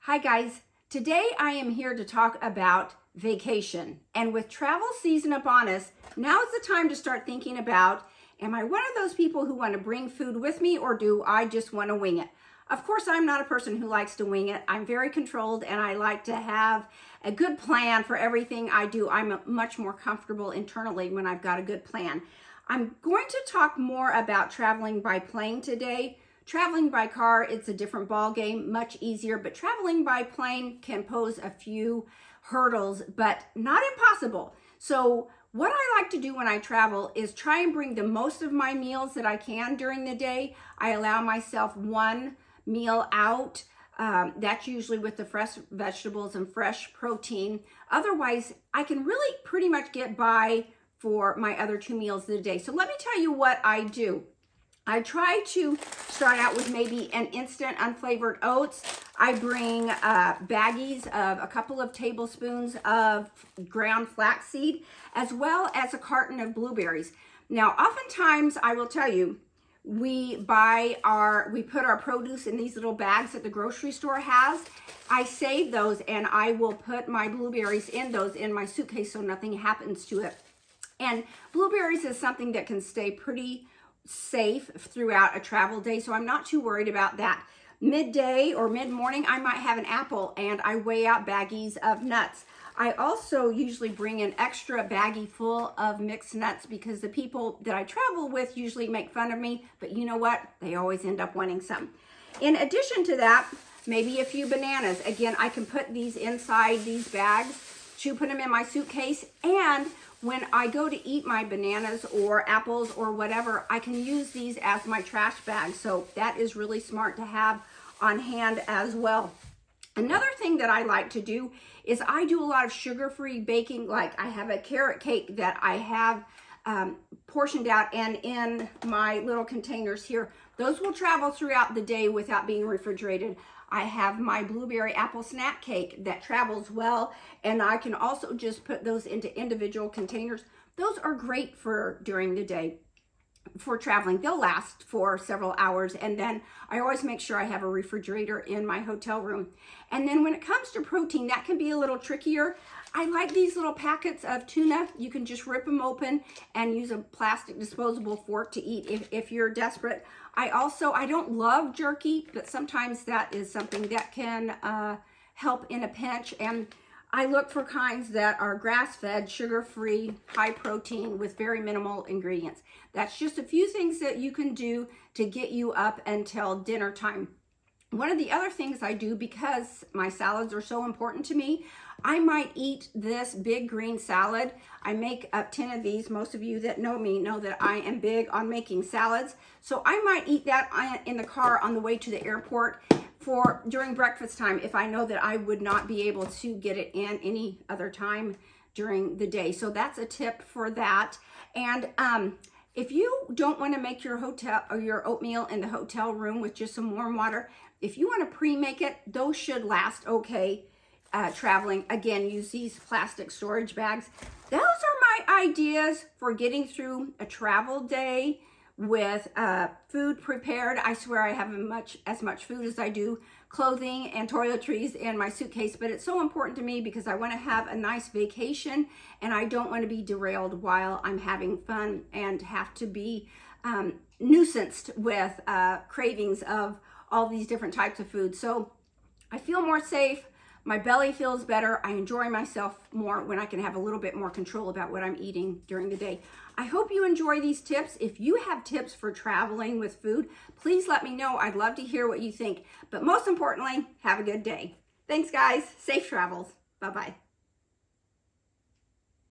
Hi guys, today I am here to talk about vacation. And with travel season upon us, now is the time to start thinking about, am I one of those people who want to bring food with me, or do I just want to wing it? Of course, I'm not a person who likes to wing it. I'm very controlled and I like to have a good plan for everything I do. I'm much more comfortable internally when I've got a good plan. I'm going to talk more about traveling by plane today. Traveling by car, it's a different ball game, much easier, but traveling by plane can pose a few hurdles, but not impossible. So what I like to do when I travel is try and bring the most of my meals that I can during the day. I allow myself one meal out. That's usually with the fresh vegetables and fresh protein. Otherwise, I can really pretty much get by for my other two meals of the day. So let me tell you what I do. I try to start out with maybe an instant unflavored oats. I bring baggies of a couple of tablespoons of ground flaxseed, as well as a carton of blueberries. Now, oftentimes I will tell you, we put our produce in these little bags that the grocery store has. I save those and I will put my blueberries in those in my suitcase so nothing happens to it. And blueberries is something that can stay pretty safe throughout a travel day, so I'm not too worried about that. Midday or mid-morning, I might have an apple and I weigh out baggies of nuts. I also usually bring an extra baggie full of mixed nuts because the people that I travel with usually make fun of me, but you know what? They always end up wanting some. In addition to that, maybe a few bananas. Again, I can put these inside these bags to put them in my suitcase, and when I go to eat my bananas or apples or whatever, I can use these as my trash bag. So that is really smart to have on hand as well. Another thing that I like to do is I do a lot of sugar-free baking. Like I have a carrot cake that I have portioned out and in my little containers here. Those will travel throughout the day without being refrigerated. I have my blueberry apple snack cake that travels well, and I can also just put those into individual containers. Those are great for during the day for traveling. They'll last for several hours, and then I always make sure I have a refrigerator in my hotel room. And then when it comes to protein, that can be a little trickier. I like these little packets of tuna. You can just rip them open and use a plastic disposable fork to eat if you're desperate. I don't love jerky, but sometimes that is something that can help in a pinch. And I look for kinds that are grass-fed, sugar-free, high protein with very minimal ingredients. That's just a few things that you can do to get you up until dinner time. One of the other things I do, because my salads are so important to me, I might eat this big green salad. I make up 10 of these. Most of you that know me know that I am big on making salads. So I might eat that in the car on the way to the airport during breakfast time if I know that I would not be able to get it in any other time during the day. So that's a tip for that. And if you don't want to make your oatmeal in the hotel room with just some warm water, if you want to pre-make it, those should last okay traveling. Again, use these plastic storage bags. Those are my ideas for getting through a travel day with food prepared. I swear I have as much food as I do clothing and toiletries in my suitcase, but it's so important to me because I want to have a nice vacation and I don't want to be derailed while I'm having fun and have to be nuisanced with cravings of all these different types of food. So I feel more safe. My belly feels better. I enjoy myself more when I can have a little bit more control about what I'm eating during the day. I hope you enjoy these tips. If you have tips for traveling with food, please let me know. I'd love to hear what you think. But most importantly, have a good day. Thanks, guys. Safe travels. Bye-bye.